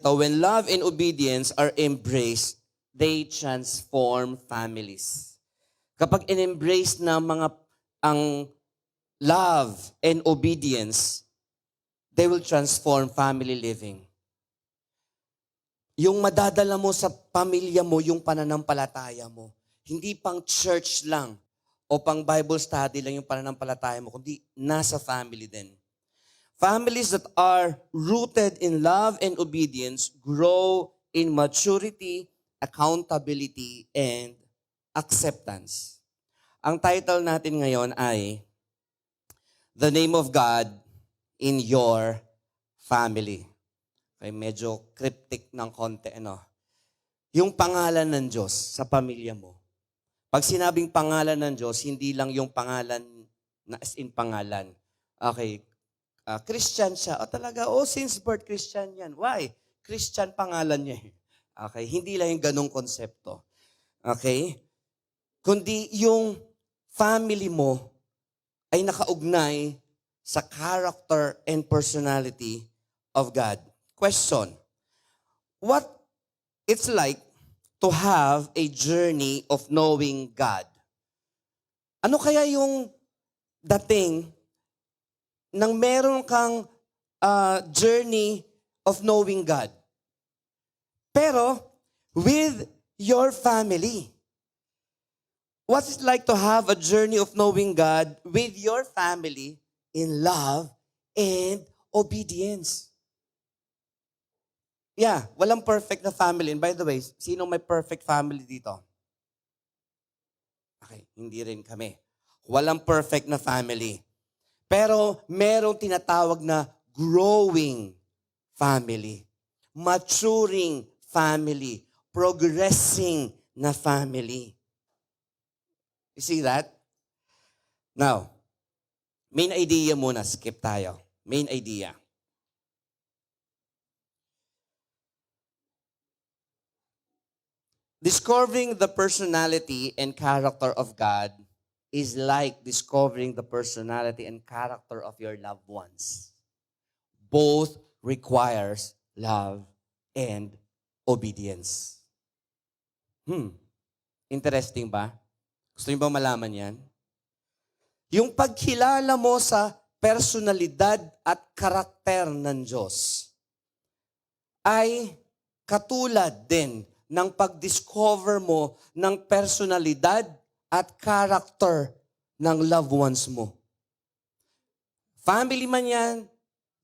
So when love and obedience are embraced, they transform families. Kapag in-embrace na ang love and obedience, they will transform family living. Yung madadala mo sa pamilya mo, yung pananampalataya mo. Hindi pang church lang o pang Bible study lang yung pananampalataya mo, kundi nasa family din. Families that are rooted in love and obedience grow in maturity, accountability, and acceptance. Ang title natin ngayon ay The Name of God in Your Family. Okay, medyo cryptic ng konti, ano? Yung pangalan ng Diyos sa pamilya mo. Pag sinabing pangalan ng Diyos, hindi lang yung pangalan na as in pangalan. Okay, Christian siya. O talaga, since birth Christian yan. Why? Christian pangalan niya. Okay, hindi lang yung ganong konsepto. Okay? Kundi yung family mo ay nakaugnay sa character and personality of God. Question, what it's like to have a journey of knowing God? Ano kaya yung dating nang meron kang journey of knowing God? Pero with your family. What's it like to have a journey of knowing God with your family in love and obedience? Yeah, walang perfect na family. And by the way, sino may perfect family dito? Okay, hindi rin kami. Walang perfect na family. Pero merong tinatawag na growing family, maturing family, progressing na family. You see that? Now, main idea muna, skip tayo. Main idea. Discovering the personality and character of God is like discovering the personality and character of your loved ones. Both requires love and obedience. Interesting ba? Gusto niyo ba malaman yan? Yung pagkilala mo sa personalidad at karakter ng Diyos ay katulad din ng pag-discover mo ng personalidad at character ng loved ones mo. Family man yan,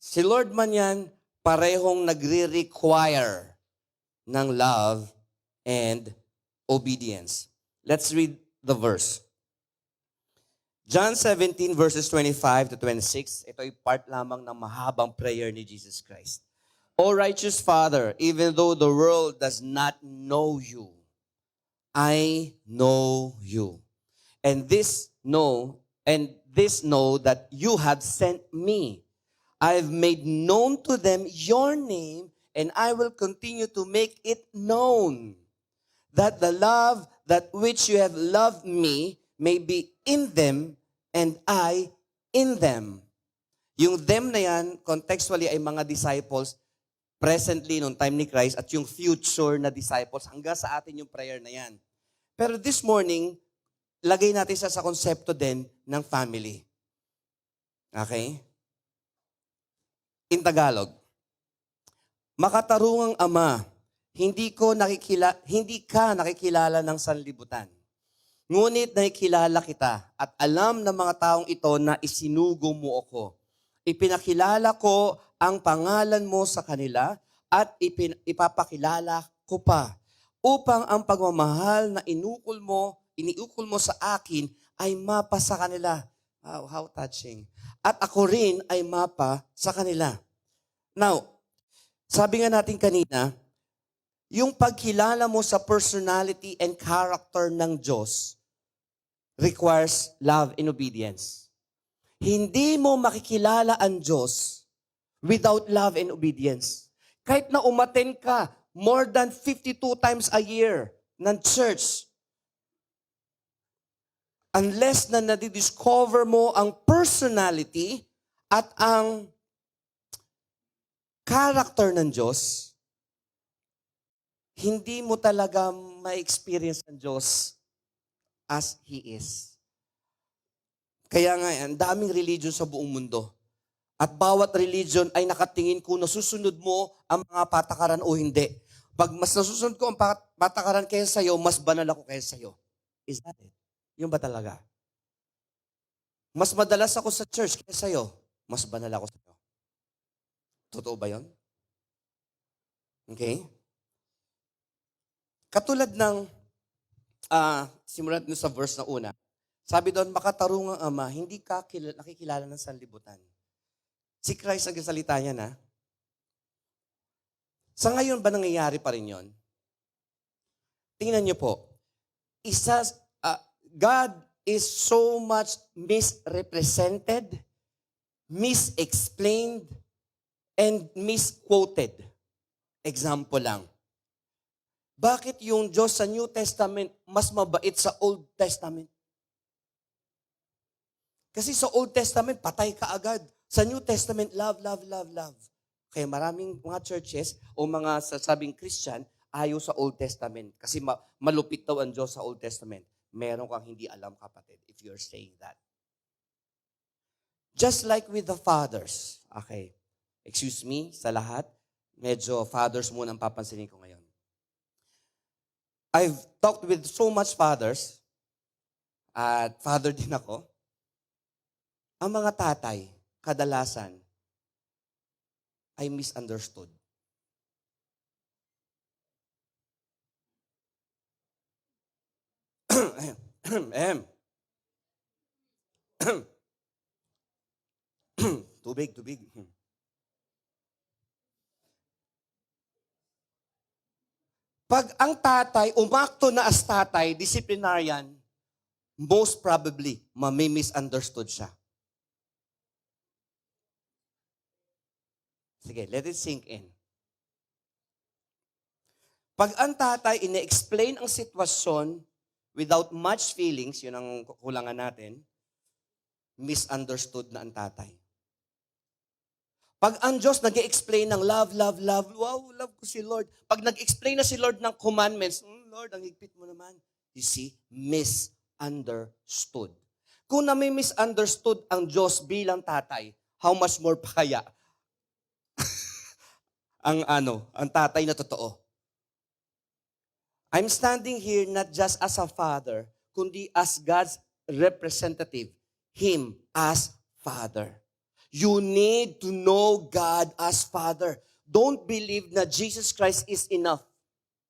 si Lord man yan, parehong nagre-require ng love and obedience. Let's read the verse. John 17 verses 25 to 26. Ito ay part lamang ng mahabang prayer ni Jesus Christ. O righteous Father, even though the world does not know you, I know you. And this know that you have sent me. I have made known to them your name, and I will continue to make it known, that the love that which you have loved me may be in them, and I in them. Yung them na yan, contextually ay mga disciples, presently, nung time ni Christ, at yung future na disciples, hanggang sa atin yung prayer na yan. Pero this morning, lagay natin sa konsepto din ng family. Okay? In Tagalog, makatarungang ama, hindi ka nakikilala ng sanlibutan. Ngunit nakikilala kita at alam ng mga taong ito na isinugo mo ako. Ipinakilala ko ang pangalan mo sa kanila at ipapakilala ko pa upang ang pagmamahal na iniukol mo sa akin ay mapa sa kanila. Wow, how touching. At ako rin ay mapa sa kanila. Now, sabi nga natin kanina, yung pagkilala mo sa personality and character ng Diyos requires love and obedience. Hindi mo makikilala ang Diyos without love and obedience. Kahit na umattend ka more than 52 times a year ng church, unless na nadidiscover mo ang personality at ang character ng Diyos, hindi mo talaga ma-experience ang Diyos as He is. Kaya nga, ang daming religion sa buong mundo. At bawat religion ay nakatingin kung nasusunod mo ang mga patakaran o hindi. Pag mas nasusunod ko ang patakaran kaysa sa'yo, mas banal ako kaysa sa'yo. Is that it? Yun ba talaga? Mas madalas ako sa church kaysa sa'yo, mas banal ako sa'yo. Totoo ba yun? Okay? Katulad ng, simulat nyo sa verse na una, sabi doon, makatarungang ama, hindi ka nakikilala ng sanlibutan. Si Christ ang salita niya na. Sa ngayon ba nangyayari pa rin yon? Tingnan niyo po. God is so much misrepresented, misexplained, and misquoted. Example lang. Bakit yung Diyos sa New Testament mas mabait sa Old Testament? Kasi sa Old Testament, patay ka agad. Sa New Testament, love, love, love, love. Kaya maraming mga churches o mga sasabing Christian, ayaw sa Old Testament. Kasi malupit daw ang Diyos sa Old Testament. Meron kang hindi alam, kapatid, if you're saying that. Just like with the fathers. Okay. Excuse me sa lahat. Medyo fathers muna ang papansinin ko ngayon. I've talked with so much fathers. At father din ako. Ang mga tatay, kadalasan, ay misunderstood. Tubig. Pag ang tatay, umakto na as tatay, disciplinarian, most probably, misunderstood siya. Sige, let it sink in. Pag ang tatay ine-explain ang sitwasyon without much feelings, yun ang kulangan natin, misunderstood na ang tatay. Pag ang Diyos nag-explain ng love, love, love, wow, love ko si Lord. Pag nag-explain na si Lord ng commandments, Lord, ang higpit mo naman. You see, misunderstood. Kung na may misunderstood ang Diyos bilang tatay, how much more pa kaya ang tatay na totoo? I'm standing here not just as a father, kundi as God's representative, Him as Father. You need to know God as Father. Don't believe na Jesus Christ is enough.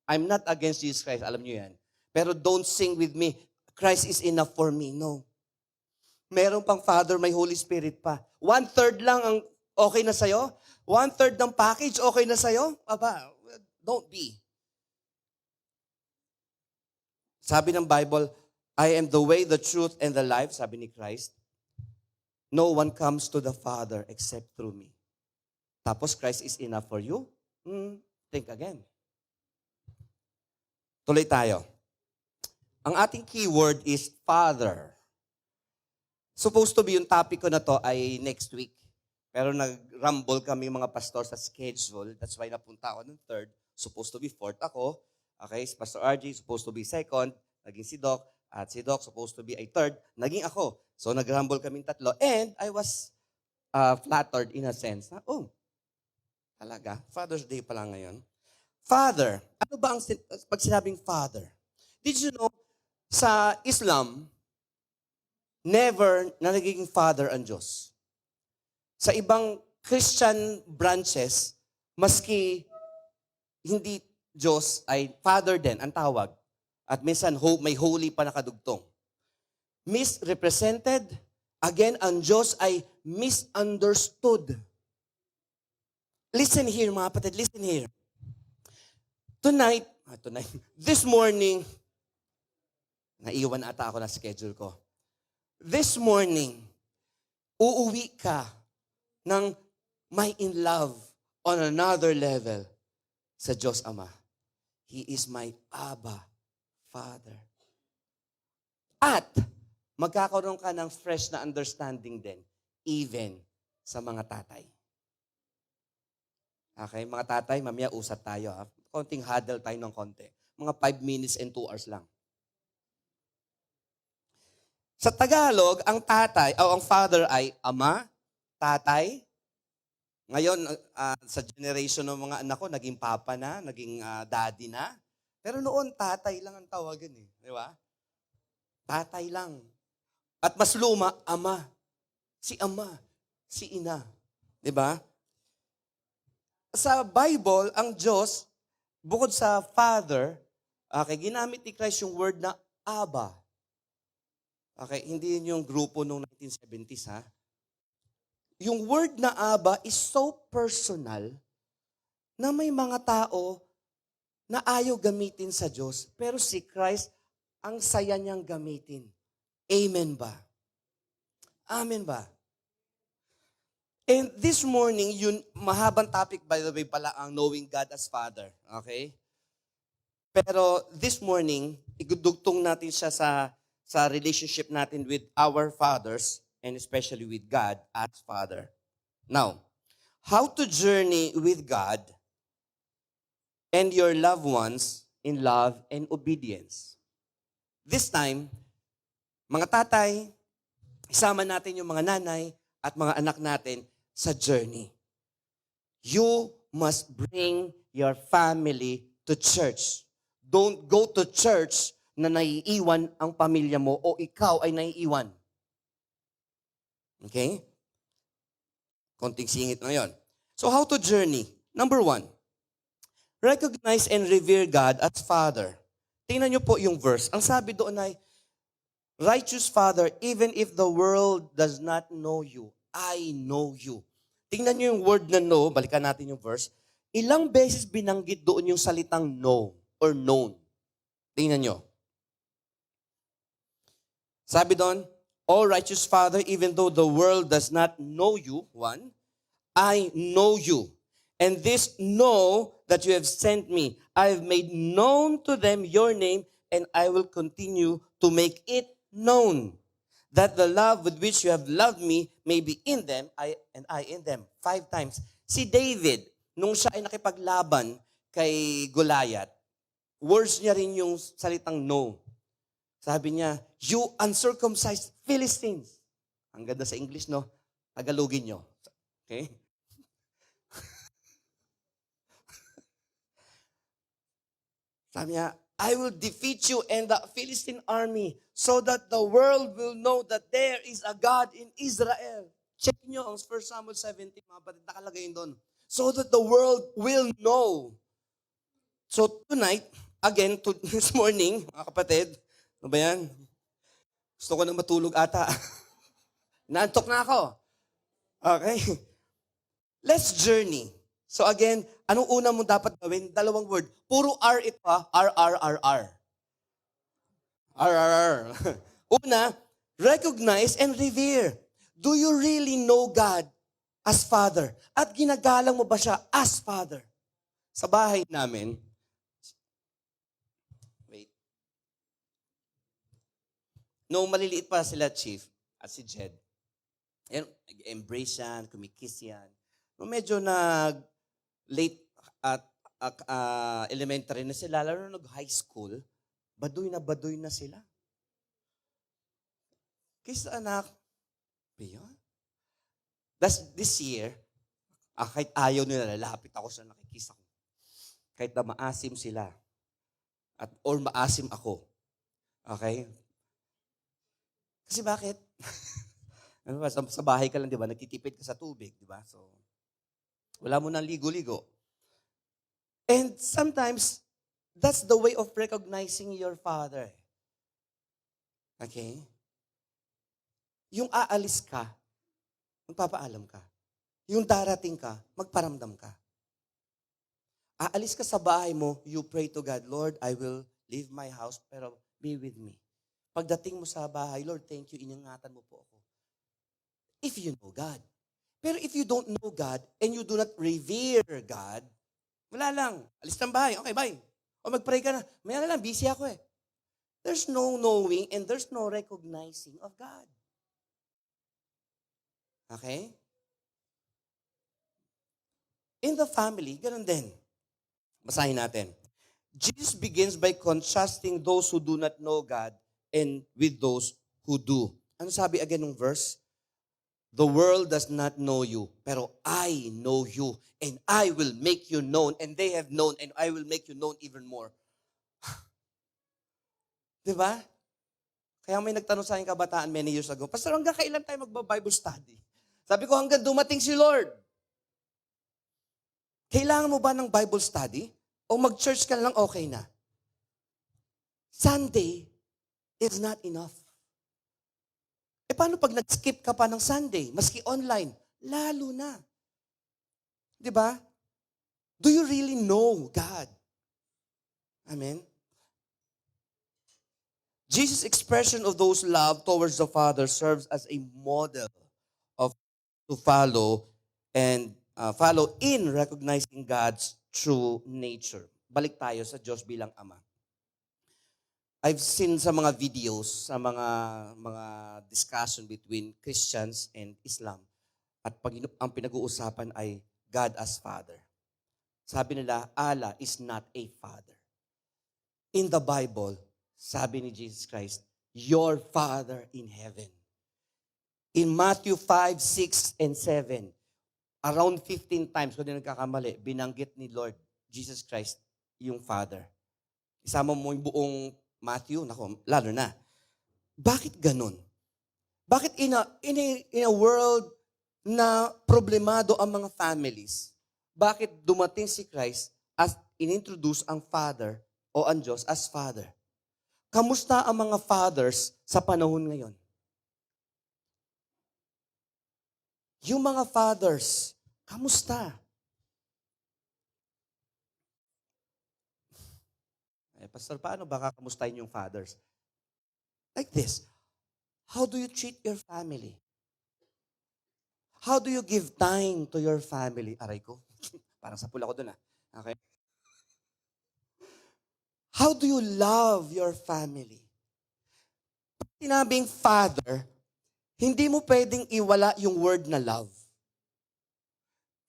I'm not against Jesus Christ, alam niyo yan. Pero don't sing with me, Christ is enough for me. No. Meron pang Father, may Holy Spirit pa. 1/3 lang ang okay na sa'yo. 1/3 ng package okay na sa'yo. Aba, don't be. Sabi ng Bible, I am the way, the truth, and the life, sabi ni Christ. No one comes to the Father except through me. Tapos Christ is enough for you? Think again. Tuloy tayo. Ang ating keyword is Father. Supposed to be yung topic ko na to ay next week. Pero nag-rumble kami mga pastor sa schedule. That's why napunta ako ng 3rd. Supposed to be 4th ako. Okay, si Pastor RJ supposed to be 2nd. Naging si Doc. At si Doc supposed to be a 3rd. Naging ako. So nag-rumble kaming 3. And I was flattered in a sense na, talaga? Father's Day pala ngayon. Father. Ano ba ang pag sinabing Father? Did you know, sa Islam, never na nagiging Father ang Diyos. Sa ibang Christian branches, maski hindi Diyos ay Father din ang tawag. At minsan may holy pa nakadugtong. Misrepresented, again, ang Diyos ay misunderstood. Listen here, mga kapatid, listen here. Tonight, this morning, naiwan ata ako na schedule ko. This morning, uuwi ka ng may in love on another level sa Diyos Ama. He is my Abba Father. At magkakaroon ka ng fresh na understanding din, even sa mga tatay. Okay, mga tatay, mamaya usap tayo. konting huddle tayo ng konti. Mga 5 minutes and 2 hours lang. Sa Tagalog, ang tatay, o ang father ay ama, tatay. Ngayon, sa generation ng mga anak ko, naging papa na, naging daddy na. Pero noon, tatay lang ang tawagan eh. Di ba? Tatay lang. At mas luma, ama. Ama, si ina. Di ba? Sa Bible, ang Diyos, bukod sa Father, okay, ginamit ni Christ yung word na Abba. Okay, hindi yun yung grupo noong 1970s, ha? Yung word na Abba is so personal na may mga tao na ayaw gamitin sa Diyos, pero si Christ, ang saya niyang gamitin. Amen ba? Amen ba? And this morning, yun, mahabang topic by the way pala ang knowing God as Father. Okay? Pero this morning, igudugtong natin siya sa relationship natin with our fathers and especially with God as Father. Now, how to journey with God and your loved ones in love and obedience. This time, mga tatay, isama natin yung mga nanay at mga anak natin sa journey. You must bring your family to church. Don't go to church na naiiwan ang pamilya mo o ikaw ay naiiwan. Okay? Konting singit na yon. So how to journey? Number 1, recognize and revere God as Father. Tingnan niyo po yung verse. Ang sabi doon ay, righteous Father, even if the world does not know you, I know you. Tingnan niyo yung word na know, balikan natin yung verse. Ilang beses binanggit doon yung salitang know or known. Tingnan niyo. Sabi doon, O righteous Father, even though the world does not know you, 1, I know you. And this know that you have sent me. I have made known to them your name, and I will continue to make it known, that the love with which you have loved me may be in them, and I in them. 5 times. Si David, nung siya ay nakipaglaban kay Goliath, words niya rin yung salitang no. Sabi niya, you uncircumcised Philistines. Ang ganda sa English, no? Tagalogin nyo. Okay? Sabi niya, I will defeat you and the Philistine army so that the world will know that there is a God in Israel. Check nyo ang 1 Samuel 17, mga batid, nakalagay doon. So that the world will know. So tonight, again, this morning, mga kapatid, ano ba yan? Gusto ko na matulog ata. Naantok na ako. Okay. Let's journey. So again, anong una mo dapat gawin? 2 word. Puro R ito ha. R, R, R, R. R, R, R. Una, recognize and revere. Do you really know God as Father? At ginagalang mo ba siya as Father? Sa bahay namin, wait. Noong maliliit pa sila, Chief, at si Jed, embrace yan, kumikiss yan. Noong medyo late at elementary na sila, lalo na nag-high school, baduy na sila. Kiss anak, beyond. This year, kahit ayaw nila, lalapit ako sa nakikiss ako. Kahit na maasim sila. Or maasim ako. Okay? Kasi bakit? Ano ba, sa bahay ka lang, di ba? Nagtitipid ka sa tubig, di ba? So, wala mo nang ligo-ligo. And sometimes, that's the way of recognizing your father. Okay? Yung aalis ka, magpapaalam ka. Yung darating ka, magparamdam ka. Aalis ka sa bahay mo, you pray to God, Lord, I will leave my house, pero be with me. Pagdating mo sa bahay, Lord, thank you, iningatan mo po ako. If you know God. Pero if you don't know God, and you do not revere God, wala lang. Alis ng bahay, okay, bye. O magpray ka na, maya na lang, busy ako eh. There's no knowing and there's no recognizing of God. Okay? In the family, ganun din. Basahin natin. Jesus begins by contrasting those who do not know God and with those who do. Ano sabi again ng verse? The world does not know you, pero I know you, and I will make you known, and they have known, and I will make you known even more. Diba? Kaya may nagtanong sa akin kabataan many years ago, Pastor, hanggang kailan tayo magba-Bible study? Sabi ko, hanggang dumating si Lord. Kailangan mo ba ng Bible study? O mag-church ka lang okay na? Sunday is not enough. E paano pag nag-skip ka pa ng Sunday, maski online? Lalo na. Di ba? Do you really know God? Amen? Jesus' expression of those love towards the Father serves as a model of to follow and follow in recognizing God's true nature. Balik tayo sa Diyos bilang Ama. I've seen sa mga videos, sa mga discussion between Christians and Islam, at ang pinag-uusapan ay God as Father. Sabi nila, Allah is not a father. In the Bible, sabi ni Jesus Christ, your Father in heaven. In Matthew 5, 6, and 7, around 15 times, kung di nagkakamali, binanggit ni Lord Jesus Christ yung Father. Isama mo yung buong Matthew, nako, lalo na. Bakit ganun? Bakit in a world na problemado ang mga families, bakit dumating si Christ as inintroduce ang Father o ang Diyos as Father? Kamusta ang mga fathers sa panahon ngayon? Yung mga fathers, kamusta? Pastor, paano baka kamustahin yung fathers? Like this, how do you treat your family? How do you give time to your family? Aray ko, parang sapul ako dun Okay? How do you love your family? Pag sinabing father, hindi mo pwedeng iwala yung word na love.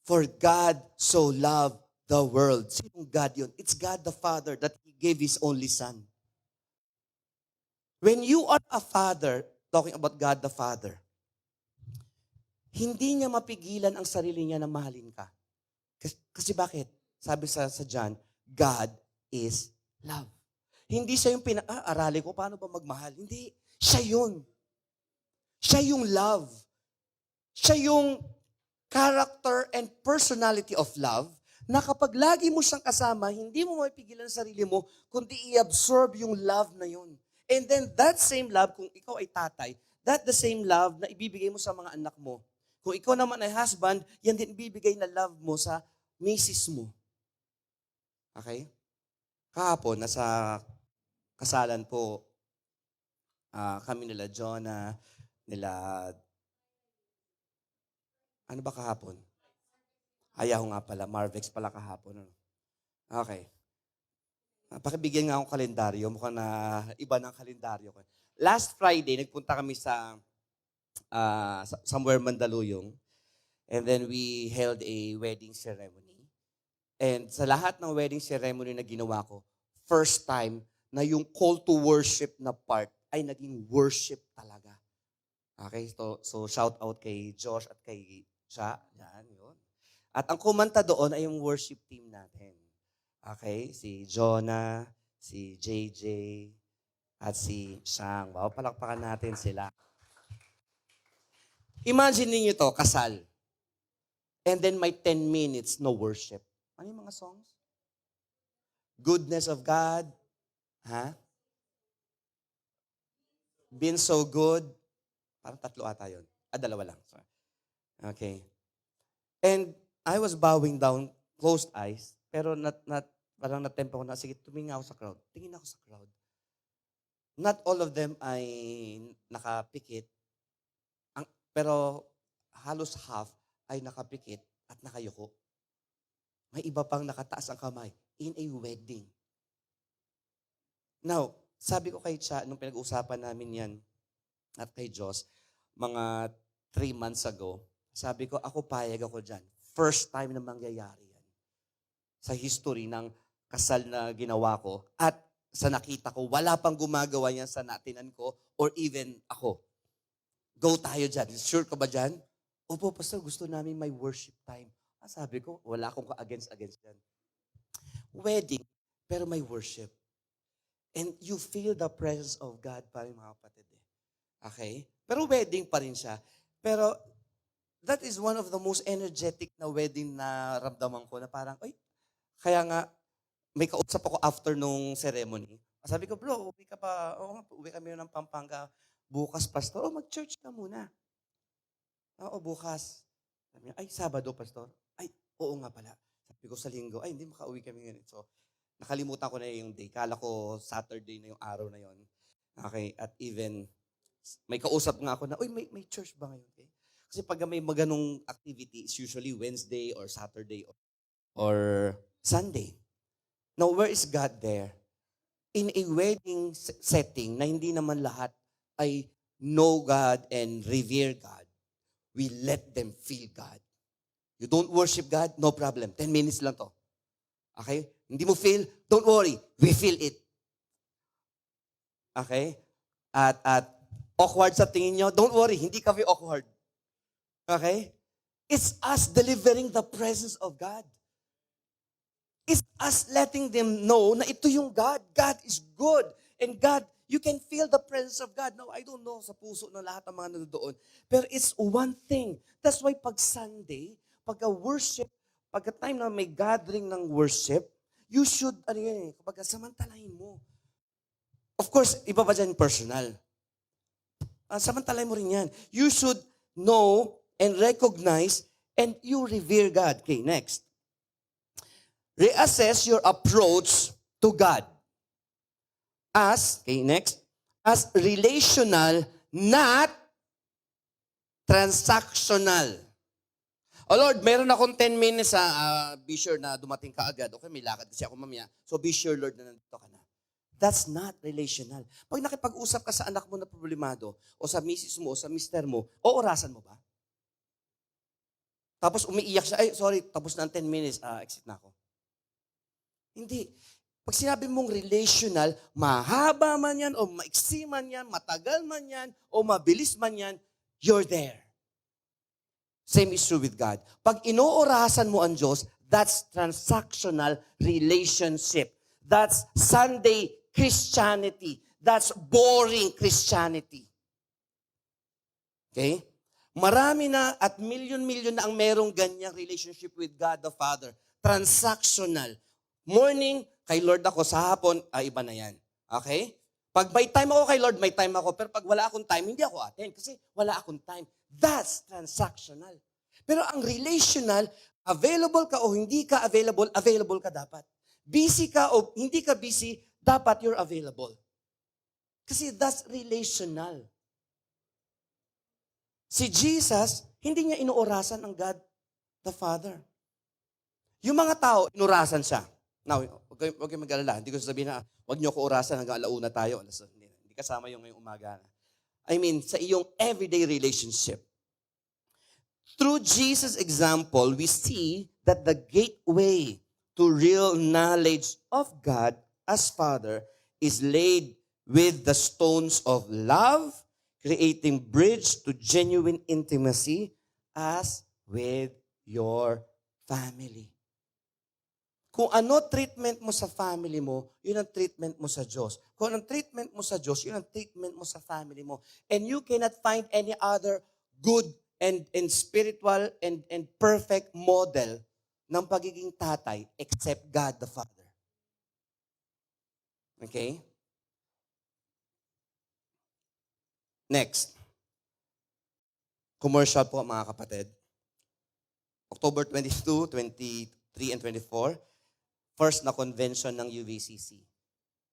For God so loved the world. Sinong God yun? It's God the Father that He gave His only Son. When you are a father, talking about God the Father, hindi niya mapigilan ang sarili niya na mahalin ka. Kasi bakit? Sabi sa John, God is love. Hindi siya yung arali ko, paano ba magmahal? Hindi. Siya yun. Siya yung love. Siya yung character and personality of love na kapag lagi mo siyang kasama, hindi mo mapigilan ang sarili mo, kundi i-absorb yung love na yun. And then that same love, kung ikaw ay tatay, that the same love na ibibigay mo sa mga anak mo. Kung ikaw naman ay husband, yan din ibibigay na love mo sa misis mo. Okay? Kahapon, nasa kasalan po, kami nila Jonah, nila, ano ba kahapon? Ayaw nga pala, Marvex pala kahapon. Okay. Pakibigyan nga akong kalendaryo. Mukhang na iba ng kalendaryo ko. Last Friday, nagpunta kami sa somewhere Mandaluyong. And then we held a wedding ceremony. And sa lahat ng wedding ceremony na ginawa ko, first time na yung call to worship na part ay naging worship talaga. Okay, so shout out kay Josh at kay Cha. Yan, yun. At ang kumanta doon ay yung worship team natin. Okay, si Jonah, si JJ, at si Sang. Wow, palakpakan natin sila. Imagine niyo to, kasal. And then may 10 minutes no worship. Ano yung mga songs? Goodness of God. Ha? Been so good. Parang tatlo ata yun. Dalawa lang. Sorry. Okay. And I was bowing down, closed eyes, pero parang natempo ko na, sige, tumingin ako sa crowd. Tingin ako sa crowd. Not all of them ay nakapikit, pero halos half ay nakapikit at nakayuko. May iba pang nakataas ang kamay in a wedding. Now, sabi ko kay Cha, nung pinag-uusapan namin yan, at kay Diyos, mga 3 months ago, sabi ko, ako payag ako dyan. First time na mangyayari yan. Sa history ng kasal na ginawa ko at sa nakita ko, wala pang gumagawa yan sa natinan ko or even ako. Go tayo dyan. Sure ka ba dyan? Opo, Pastor, gusto namin may worship time. Sabi ko, wala akong against yan. Wedding, pero may worship. And you feel the presence of God pa rin mga kapatid. Okay? Pero wedding pa rin siya. Pero that is one of the most energetic na wedding na ramdaman ko na parang, ay, kaya nga, may kausap ako after nung ceremony. Sabi ko, bro, uwi ka pa. Oo, uwi kami ng Pampanga. Bukas, Pastor. Mag-church ka muna. Oo, bukas. Sabi niya, ay, Sabado, Pastor. Ay, oo nga pala. Sabi ko sa linggo, ay, hindi makauwi kami ngayon. So, nakalimutan ko na yung day. Kala ko Saturday na yung araw na yon. Okay, at even, may kausap nga ako na, uy, may church ba ngayon? Okay? Kasi pag may maganong activity, it's usually Wednesday or Saturday or Sunday. Now, where is God there? In a wedding setting na hindi naman lahat ay know God and revere God, we let them feel God. You don't worship God? No problem. 10 minutes lang to. Okay? Hindi mo feel? Don't worry. We feel it. Okay? At awkward sa tingin nyo? Don't worry. Hindi kami awkward. Okay? It's us delivering the presence of God. It's us letting them know na ito yung God. God is good. And God, you can feel the presence of God. Now, I don't know sa puso ng lahat ng mga nandoon. Pero it's one thing. That's why pag Sunday, pagka worship, pagka time na may gathering ng worship, you should, kapag samantalahin mo. Of course, iba pa dyan personal. Samantalahin mo rin yan. You should know and recognize and you revere God. Okay, next. Reassess your approach to God as relational, not transactional. Oh Lord, meron akong 10 minutes, be sure na dumating ka agad. Okay, may lakad kasi ako mamaya. So be sure, Lord, na nandito ka na. That's not relational. Pag nakipag-usap ka sa anak mo na problemado, o sa misis mo, o sa mister mo, orasan mo ba? Tapos umiiyak siya, ay sorry, tapos na ang 10 minutes, exit na ako. Hindi. Pag sinabi mong relational, mahaba man yan, o maiksi man yan, matagal man yan, o mabilis man yan, you're there. Same is true with God. Pag inoorasan mo ang Diyos, that's transactional relationship. That's Sunday Christianity. That's boring Christianity. Okay? Marami na at million-million na ang merong ganyang relationship with God the Father. Transactional. Morning, kay Lord ako. Sa hapon, iba na yan. Okay? Pag may time ako kay Lord, may time ako. Pero pag wala akong time, hindi ako attend. Kasi wala akong time. That's transactional. Pero ang relational, available ka o hindi ka available, available ka dapat. Busy ka o hindi ka busy, dapat you're available. Kasi that's relational. Si Jesus, hindi niya inuorasan ang God the Father. Yung mga tao, inuorasan siya. Now, huwag kayong mag-alala. Hindi ko sasabihin na, huwag niyo ko orasan hanggang alauna tayo. Hindi kasama yung ngayong umaga. I mean, sa iyong everyday relationship. Through Jesus' example, we see that the gateway to real knowledge of God as Father is laid with the stones of love, creating bridge to genuine intimacy as with your family. Kung ano treatment mo sa family mo, yun ang treatment mo sa Diyos. Kung anong treatment mo sa Diyos, yun ang treatment mo sa family mo. And you cannot find any other good and spiritual and perfect model ng pagiging tatay except God the Father. Okay? Next. Commercial po mga kapatid. October 22, 23, and 24, first na convention ng UVCC.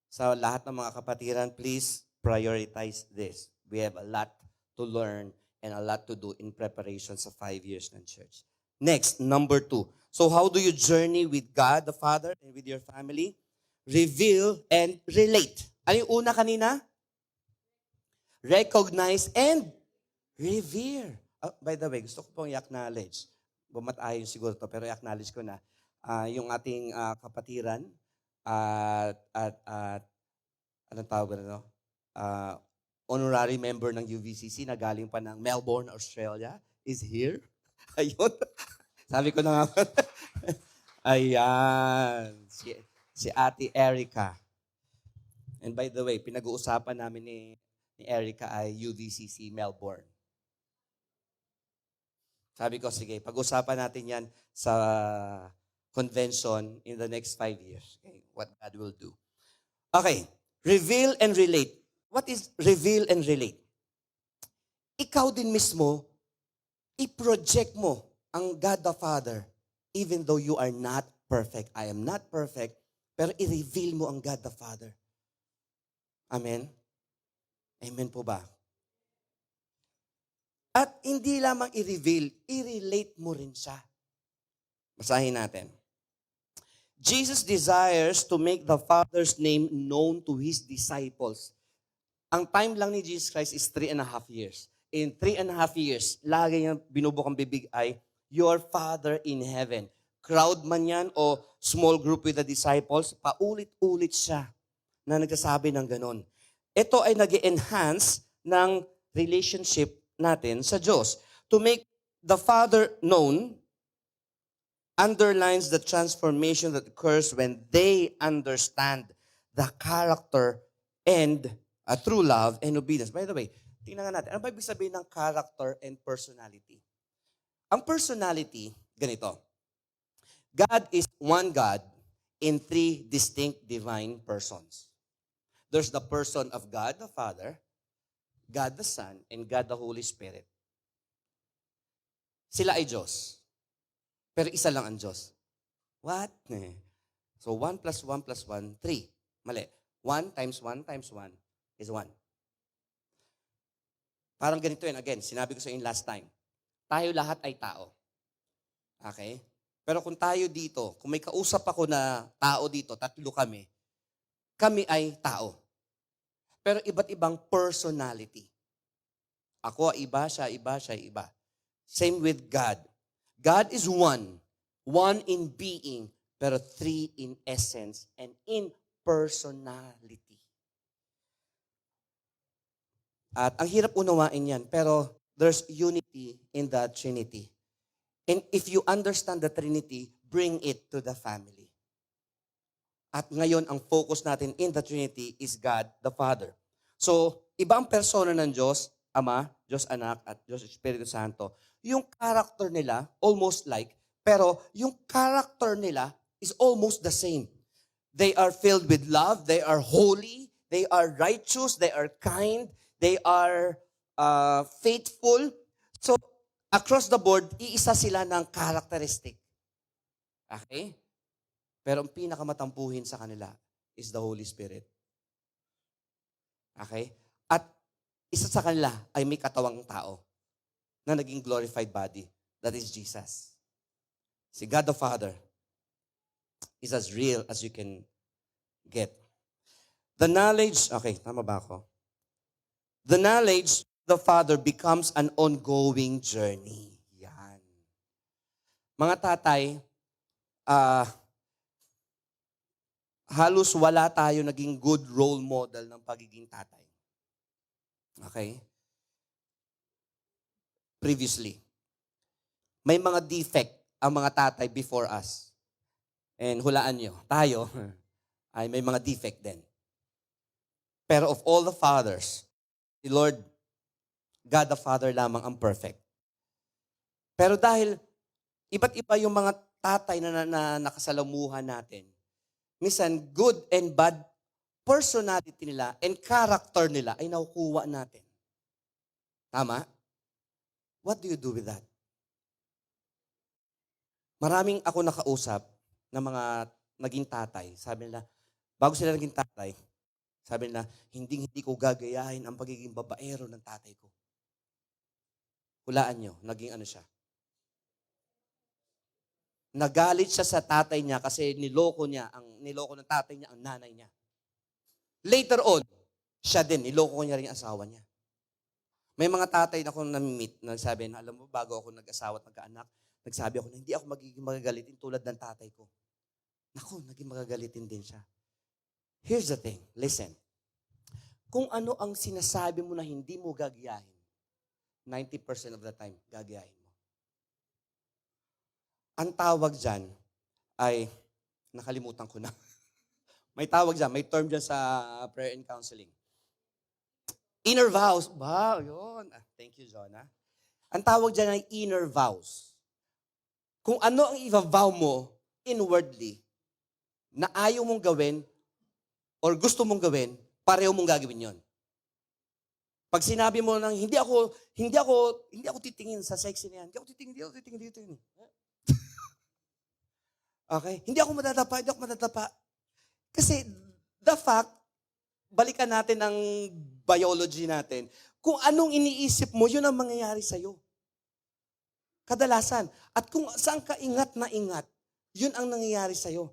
Sa lahat ng mga kapatiran, please prioritize this. We have a lot to learn and a lot to do in preparation sa 5 years ng church. Next, number 2. So how do you journey with God the Father and with your family? Reveal and relate. Ano yung una kanina? Recognize and revere. By the way, gusto ko pong i-acknowledge. Bumatayon siguro to, pero i-acknowledge ko na yung ating kapatiran at anong tawag na, no? Ah, honorary member ng UVCC na galing pa ng Melbourne, Australia, is here. Ayun. Sabi ko na nga. Ayan. Si Ate Erica. And by the way, pinag-uusapan namin ni Erica ay UVCC Melbourne. Sabi ko, sige, pag-usapan natin yan sa convention in the next 5 years. Okay, what God will do. Okay, reveal and relate. What is reveal and relate? Ikaw din mismo, i-project mo ang God the Father even though you are not perfect. I am not perfect, pero i-reveal mo ang God the Father. Amen? Amen po ba? At hindi lamang i-reveal, i-relate mo rin siya. Basahin natin. Jesus desires to make the Father's name known to His disciples. Ang time lang ni Jesus Christ is 3.5 years. In 3.5 years, lagi niyang binubukang bibig ay, your Father in heaven. Crowd man yan o small group with the disciples, paulit-ulit siya na nagsasabi ng ganon. Ito ay nag-enhance ng relationship natin sa Diyos. To make the Father known underlines the transformation that occurs when they understand the character and true love and obedience. By the way, tingnan nga natin, ano ba ibig sabihin ng character and personality? Ang personality, ganito. God is one God in 3 distinct divine persons. There's the person of God the Father, God the Son, and God the Holy Spirit. Sila ay Diyos. Pero isa lang ang Diyos. What? So 1 plus 1 plus 1, 3. Mali. 1 times 1 times 1 is 1. Parang ganito yun. Again, sinabi ko sa inyo last time. Tayo lahat ay tao. Okay? Pero kung tayo dito, kung may kausap ako na tao dito, 3 kami ay tao. Pero iba't ibang personality. Ako iba, siya iba, siya iba. Same with God. God is one. One in being, pero 3 in essence and in personality. At ang hirap unawain yan, pero there's unity in the Trinity. And if you understand the Trinity, bring it to the family. At ngayon, ang focus natin in the Trinity is God the Father. So, ibang persona ng Diyos, Ama, Diyos Anak, at Diyos Espiritu Santo. Yung character nila, almost like, pero yung character nila is almost the same. They are filled with love, they are holy, they are righteous, they are kind, they are faithful. So, across the board, iisa sila ng characteristic. Okay? Pero ang pinakamatampuhin sa kanila is the Holy Spirit. Okay? At isa sa kanila ay may katawang tao na naging glorified body. That is Jesus. Si God the Father is as real as you can get. The knowledge, okay, tama ba ako? The knowledge of the Father becomes an ongoing journey. Yan. Mga tatay, halos wala tayo naging good role model ng pagiging tatay. Okay? Previously. May mga defect ang mga tatay before us. And hulaan nyo, tayo ay may mga defect din. Pero of all the fathers, the Lord, God the Father lamang ang perfect. Pero dahil iba't iba yung mga tatay na nakasalamuhan natin, minsan good and bad personality nila and character nila ay nakukuha natin. Tama? What do you do with that? Maraming ako nakausap na mga naging tatay. Sabi nila, bago sila naging tatay, sabi nila, hindi ko gagayahin ang pagiging babaero ng tatay ko. Hulaan nyo, naging ano siya? Nagalit siya sa tatay niya kasi niloko ng tatay niya ang nanay niya. Later on, siya din, niloko niya rin ang asawa niya. May mga tatay na akong na-meet na sabi na, alam mo, bago ako nag-asawa at nagkaanak, nagsabi ako na hindi ako magiging magagalitin tulad ng tatay ko. Naku, naging magagalitin din siya. Here's the thing, listen. Kung ano ang sinasabi mo na hindi mo gagayahin, 90% of the time, gagayahin mo. Ang tawag dyan ay, nakalimutan ko na. May tawag dyan, may term dyan sa prayer and counseling. Inner vows. Wow, yun. Thank you, Jonah. Ang tawag dyan ay inner vows. Kung ano ang i-vow mo inwardly, na ayaw mong gawin, or gusto mong gawin, pareho mong gagawin yon. Pag sinabi mo nang hindi ako titingin sa sexy na yan. Hindi ako titingin dito. Okay? Hindi ako madadapa. Kasi the fact, balikan natin ang biology natin, kung anong iniisip mo, yun ang mangyayari sa'yo. Kadalasan. At kung saan ka ingat na ingat, yun ang nangyayari sa'yo.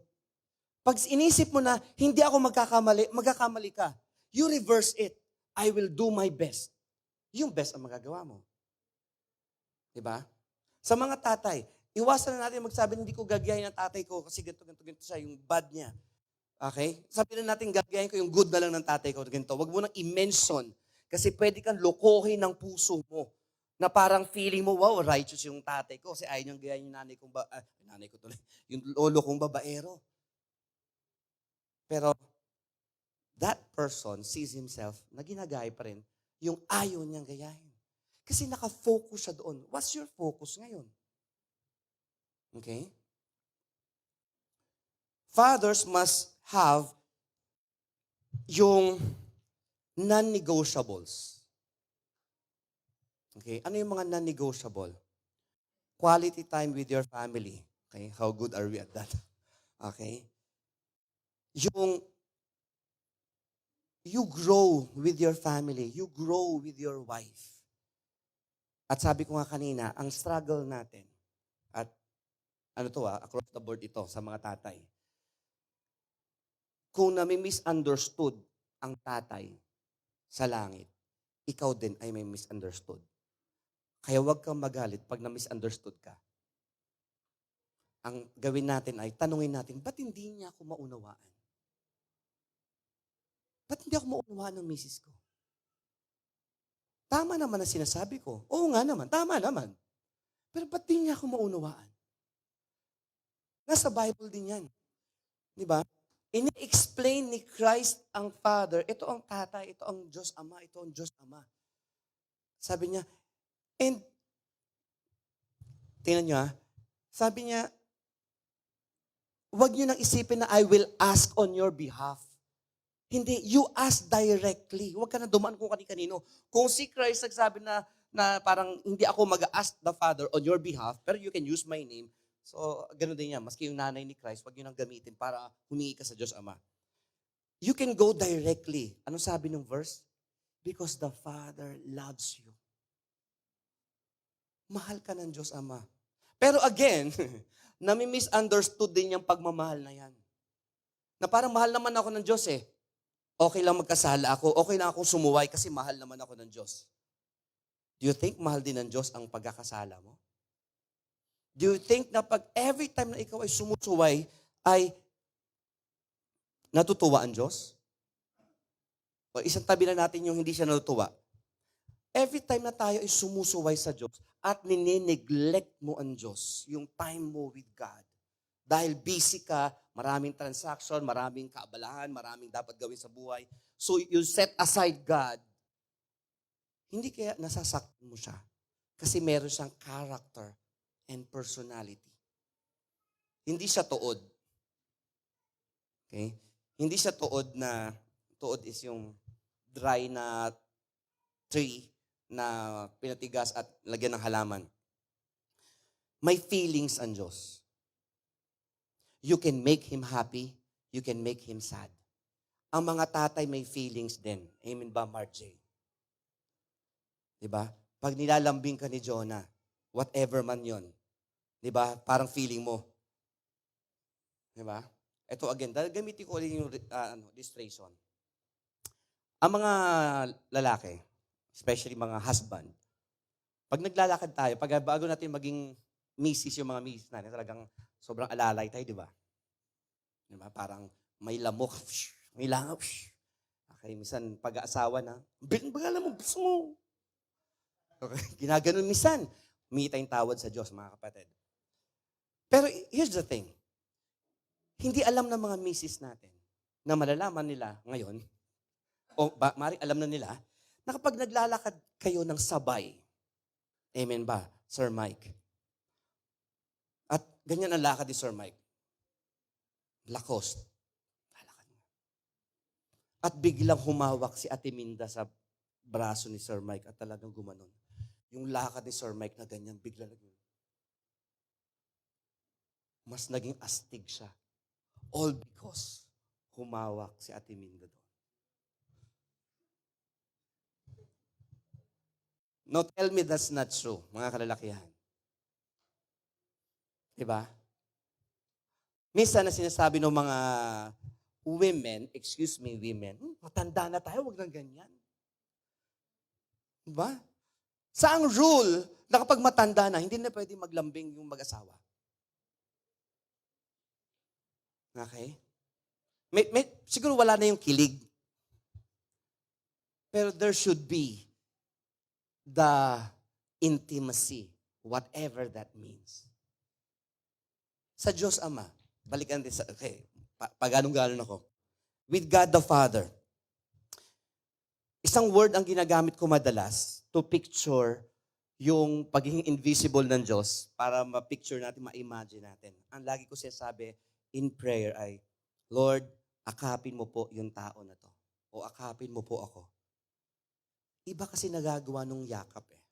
Pag inisip mo na, hindi ako magkakamali ka. You reverse it. I will do my best. Yung best ang magagawa mo. Diba? Sa mga tatay, iwasan na natin magsabi, hindi ko gagayahin ng tatay ko kasi ganito siya, yung bad niya. Okay? Sabihin na natin, gagayahin ko yung good na lang ng tatay ko, ganito. Huwag mo nang i-mention kasi pwede kang lokohin ng puso mo na parang feeling mo, wow, righteous yung tatay ko kasi ayaw niyang gayahin yung nanay ko tuloy, yung lolo kong babaero. Pero, that person sees himself na ginagaya pa rin yung ayaw niyang gayahin. Kasi nakafocus siya doon. What's your focus ngayon? Okay? Fathers must have yung non-negotiables. Okay? Ano yung mga non-negotiable? Quality time with your family. Okay? How good are we at that? Okay? You grow with your family. You grow with your wife. At sabi ko nga kanina, ang struggle natin, at across the board ito sa mga tatay. Kung nami-misunderstood ang tatay sa langit, ikaw din ay may misunderstood. Kaya huwag kang magalit pag na-misunderstood ka. Ang gawin natin ay tanungin natin, ba't hindi niya ako maunawaan? Ba't hindi ako maunawaan ng misis ko? Tama naman ang sinasabi ko. Oo nga naman, tama naman. Pero ba't di niya ako maunawaan? Nasa Bible din yan. Di ba? Ini-explain ni Christ ang Father, ito ang tatay, ito ang Diyos Ama, ito ang Diyos Ama. Sabi niya, and, tingnan niyo sabi niya, huwag niyo nang isipin na I will ask on your behalf. Hindi, you ask directly. Huwag ka na dumaan kung kanino. Kung si Christ nagsabi na parang hindi ako mag-ask the Father on your behalf, pero you can use my name. So, ganoon din yan. Maski yung nanay ni Christ, huwag yun ang gamitin para humingi ka sa Diyos Ama. You can go directly. Ano sabi ng verse? Because the Father loves you. Mahal ka ng Diyos Ama. Pero again, nami-misunderstood din yung pagmamahal na yan. Na parang mahal naman ako ng Diyos eh. Okay lang magkasala ako. Okay lang akong sumuway kasi mahal naman ako ng Diyos. Do you think mahal din ng Diyos ang pagkakasala mo? Do you think na pag every time na ikaw ay sumusuway, ay natutuwa ang Diyos? O isang tabi na natin yung hindi siya natutuwa. Every time na tayo ay sumusuway sa Diyos at ninineglect mo ang Diyos, yung time mo with God, dahil busy ka, maraming transaction, maraming kaabalahan, maraming dapat gawin sa buhay. So you set aside God. Hindi kaya nasasaktan mo siya. Kasi meron siyang character and personality. Hindi siya tuod. Okay? Hindi siya tuod is yung dry na tree na pinatigas at lagyan ng halaman. May feelings ang Diyos. You can make Him happy, you can make Him sad. Ang mga tatay may feelings din. Amen ba, Mark J? Diba? Pag nilalambing ka ni Jonah, whatever man yon, diba? Parang feeling mo. Diba? Ito again, gamitin ko ulit yung illustration. Ang mga lalaki, especially mga husband, pag naglalakad tayo, bago natin maging misis yung mga misis natin, talagang sobrang alalay tayo, di ba? Di ba? Parang may lamok. May langaw. Okay, minsan pag-aasawa na, bagalan mo, gusto mo. Okay, ginaganon minsan. Humingi tayong tawad sa Diyos, mga kapatid. Pero here's the thing. Hindi alam ng mga misis natin na malalaman nila ngayon, o maaaring alam na nila, na kapag naglalakad kayo ng sabay, amen ba, Sir Mike? At ganyan ang lakad ni Sir Mike. Lacoste. Lalakad niya. At biglang humawak si Ate Minda sa braso ni Sir Mike at talagang gumanon. Yung lakad ni Sir Mike na ganyan, bigla naging mas naging astig siya. All because humawak si Ate Minda doon. No, tell me that's not true, mga kalalakihan. Diba? Minsan na sinasabi ng mga women, excuse me, women, matanda na tayo, wag nang ganyan. Diba? Saang rule na kapag matanda na, hindi na pwede maglambing yung mag-asawa? Okay? Siguro wala na yung kilig. Pero there should be the intimacy, whatever that means. Sa Diyos Ama, balikan din sa, okay, pag-anong-ganon ako. With God the Father, isang word ang ginagamit ko madalas to picture yung pagiging invisible ng Diyos para ma-picture natin, ma-imagine natin. Ang lagi ko sinasabi in prayer ay, Lord, akapin mo po yung tao na to. O akapin mo po ako. Iba kasi nagagawa nung yakap eh.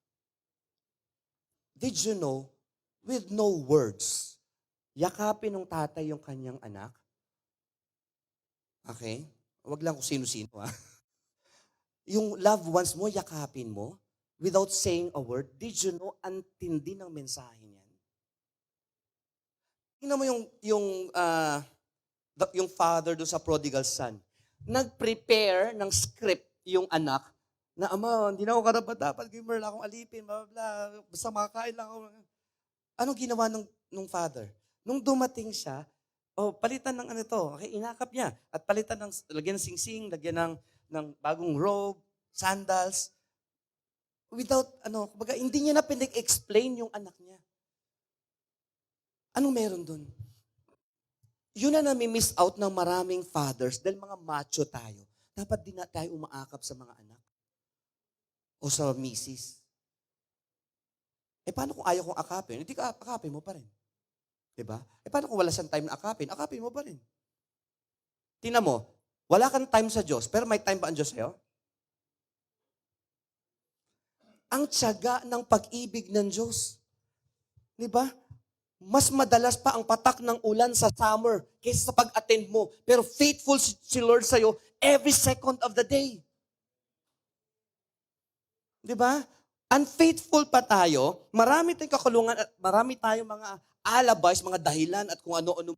Did you know, with no words, yakapin ng tatay yung kanyang anak? Okay? Huwag lang kung sino-sino ha. Yung loved ones mo, yakapin mo, without saying a word. Did you know, ang tindi ng mensahe niyan? Tingnan mo yung father do sa prodigal son. Nag-prepare ng script yung anak na, Ama, hindi na ako karapat-dapat, gamer lang akong alipin, blah, blah, blah, basta makakain lang ako. Anong ginawa nung father? Nung dumating siya, palitan ng ano to, okay, inakap niya. At palitan lagyan ng singsing, lagyan ng bagong robe, sandals. Without, kumbaga, hindi niya na pinag-explain yung anak niya. Anong meron dun? Yun na nami-miss out ng maraming fathers dahil mga macho tayo. Dapat din na tayo umaakap sa mga anak. O sa misis. Paano kung ayaw kong akapin? Hindi ka akapin mo pa rin. Diba? Paano kung wala siyang time na akapin? Akapin mo pa rin. Tingnan mo, wala kang time sa Diyos, pero may time ba ang Diyos sa'yo? Ang tiyaga ng pag-ibig ng Diyos. Diba? Mas madalas pa ang patak ng ulan sa summer kaysa sa pag-attend mo. Pero faithful si Lord sa'yo every second of the day. Diba? Unfaithful pa tayo, marami tayong kakulungan at marami tayong mga alibis, mga dahilan at kung ano-ano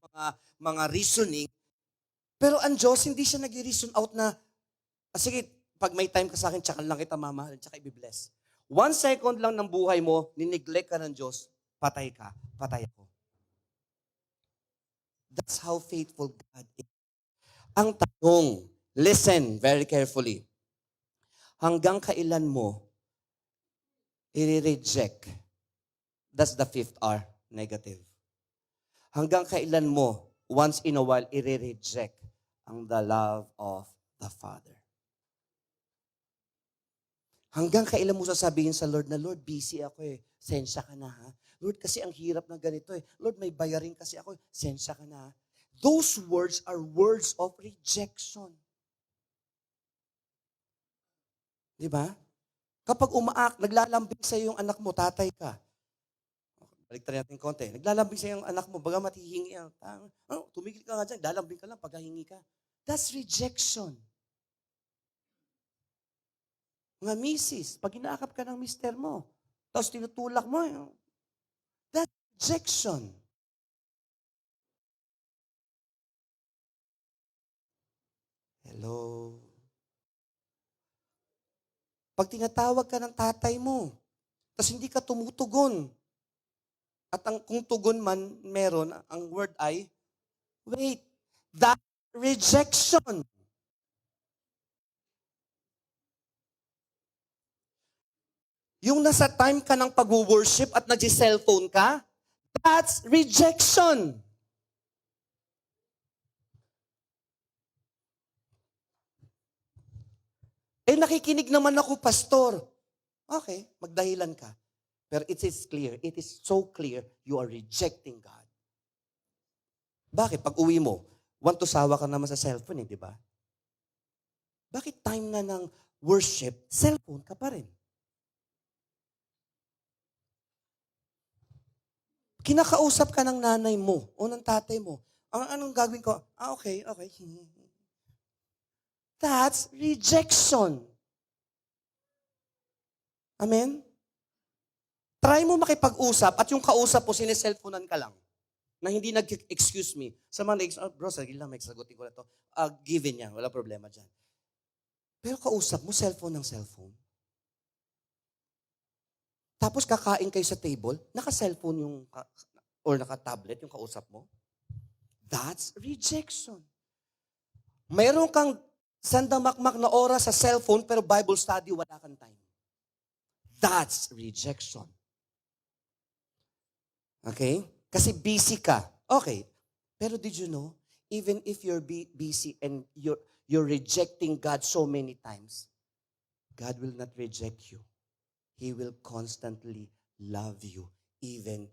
mga reasoning. Pero ang Diyos, hindi siya nag-reason out na, sige, pag may time ka sa akin, tsaka lang kita mamahalin, tsaka i-bless. 1 second lang ng buhay mo, nineglect ka ng Diyos, patay ka, patay ako. That's how faithful God is. Ang tanong, listen very carefully. Hanggang kailan mo i-reject? That's the 5th R, negative. Hanggang kailan mo, once in a while, i-reject ang the love of the Father? Hanggang kailan mo sasabihin sa Lord na, Lord, busy ako eh. Sensya ka na ha. Lord, kasi ang hirap ng ganito eh. Lord, may bayarin kasi ako. Sensya ka na ha. Those words are words of rejection. Di ba? Kapag naglalambing sa yung anak mo, tatay ka. Baliktarin natin konti. Naglalambing sa yung anak mo, baga matihingi. Tumigil ka nga dyan, lalambing ka lang, paghahingi ka. That's rejection. Mga misis, pag inaakap ka ng mister mo, tapos tinutulak mo, that's rejection. Hello? Pag tinatawag ka ng tatay mo, tapos hindi ka tumutugon, at kung tugon man meron, ang word ay, wait, that rejection. Yung nasa time ka ng pag-worship at nag-cellphone ka, that's rejection. Nakikinig naman ako, pastor. Okay, magdahilan ka. Pero it is clear, it is so clear, you are rejecting God. Bakit? Pag uwi mo, want to sawa ka naman sa cellphone, di ba? Bakit time na ng worship, cellphone ka pa rin? Kinakausap ka ng nanay mo o ng tatay mo. Anong gagawin ko? Okay. That's rejection. Amen? Try mo makipag-usap at yung kausap mo, sineselfonan ka lang. Na hindi nag-excuse me. Sa mga bro, sagil lang, may sagutin ko na to. Given yan, wala problema dyan. Pero kausap mo, cellphone ng cellphone. Tapos kakain kayo sa table, naka-cellphone yung, or naka-tablet yung kausap mo. That's rejection. Mayroon kang sandamakmak na oras sa cellphone, pero Bible study, wala kang time. That's rejection. Okay? Kasi busy ka. Okay. Pero did you know, even if you're busy and you're rejecting God so many times, God will not reject you. He will constantly love you, even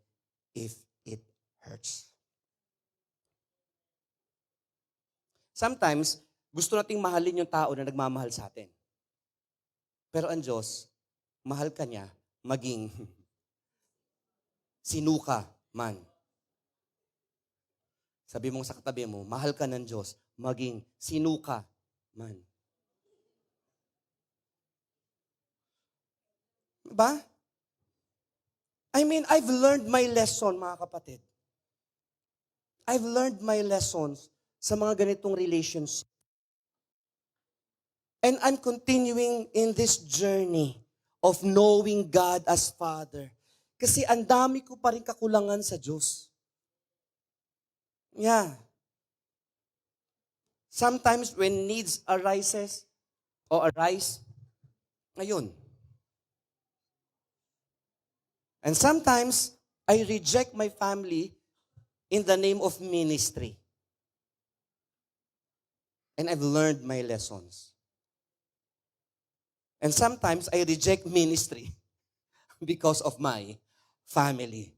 if it hurts. Sometimes, gusto nating mahalin yung tao na nagmamahal sa atin. Pero ang Diyos, mahal ka niya, maging sinuka man. Sabi mong sa katabi mo, mahal ka ng Diyos, maging sinuka man. Diba? I mean, I've learned my lesson, mga kapatid. I've learned my lessons sa mga ganitong relationships. And I'm continuing in this journey of knowing God as Father. Kasi ang dami ko pa rin kakulangan sa Diyos. Yeah. Sometimes when needs arise, ayun. And sometimes, I reject my family in the name of ministry. And I've learned my lessons. And sometimes, I reject ministry because of my family.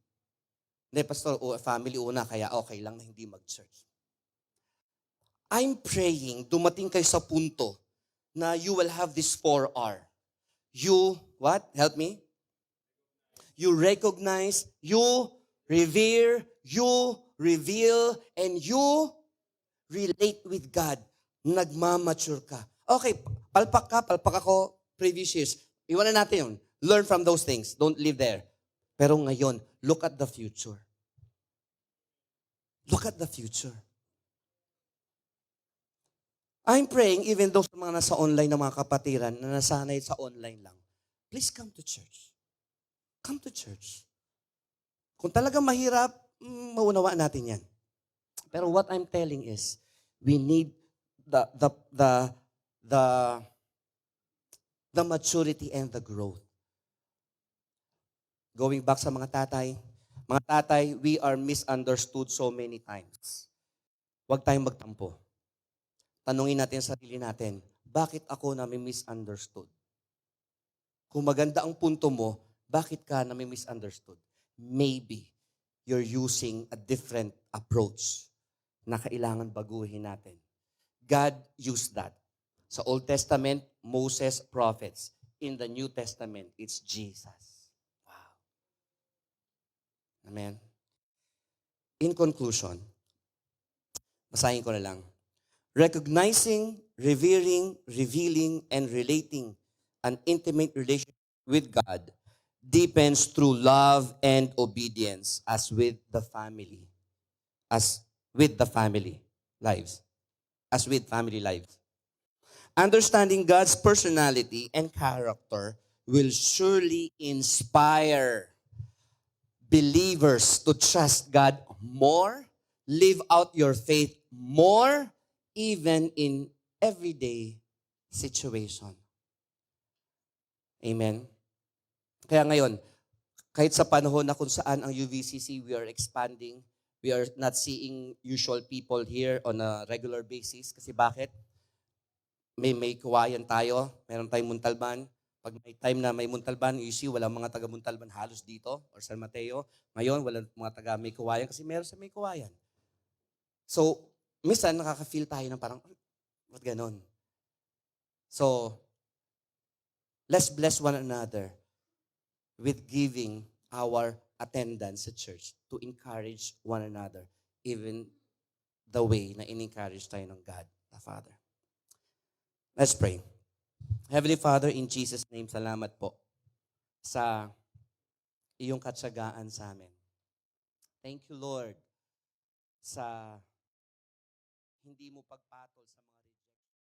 Hindi, pastor, family una, kaya okay lang na hindi mag-church. I'm praying, dumating kayo sa punto na you will have this 4R. You, what? Help me? You recognize, you revere, you reveal, and you relate with God. Nagmamature ka. Okay, palpak ako previous years. Iwanan natin yun. Learn from those things. Don't live there. Pero ngayon, look at the future. Look at the future. I'm praying, even though sa mga nasa online na mga kapatiran, na nasanay sa online lang, please come to church. Come to church. Kung talagang mahirap, maunawaan natin yan. Pero what I'm telling is, we need the maturity and the growth. Going back sa mga tatay, we are misunderstood so many times. Huwag tayong magtampo. Tanungin natin sa sarili natin, bakit ako nami-misunderstood? Kung maganda ang punto mo, bakit ka nami-misunderstood? Maybe you're using a different approach na kailangan baguhin natin. God used that. Sa Old Testament, Moses, prophets. In the New Testament, it's Jesus. Wow. Amen. In conclusion, basahin ko na lang. Recognizing, revering, revealing, and relating an intimate relationship with God deepens through love and obedience as with the family lives. Understanding God's personality and character will surely inspire believers to trust God more, live out your faith more, even in everyday situation. Amen. Kaya ngayon, kahit sa panahon na kung saan ang UVCC, we are expanding, we are not seeing usual people here on a regular basis. Kasi bakit? May kawayan tayo, meron tayong Muntalban. Pag may time na may Muntalban, you see, walang mga taga Muntalban halos dito or San Mateo. Ngayon, walang mga taga may kawayan kasi meron sa may kawayan. So, minsan nakaka-feel tayo ng parang, ba't ganon? So, let's bless one another with giving our attendance sa church to encourage one another, even the way na in-encourage tayo ng God, the Father. Let's pray. Heavenly Father, in Jesus' name, salamat po sa iyong katsagaan sa amin. Thank you, Lord, sa hindi mo pagpatol sa mga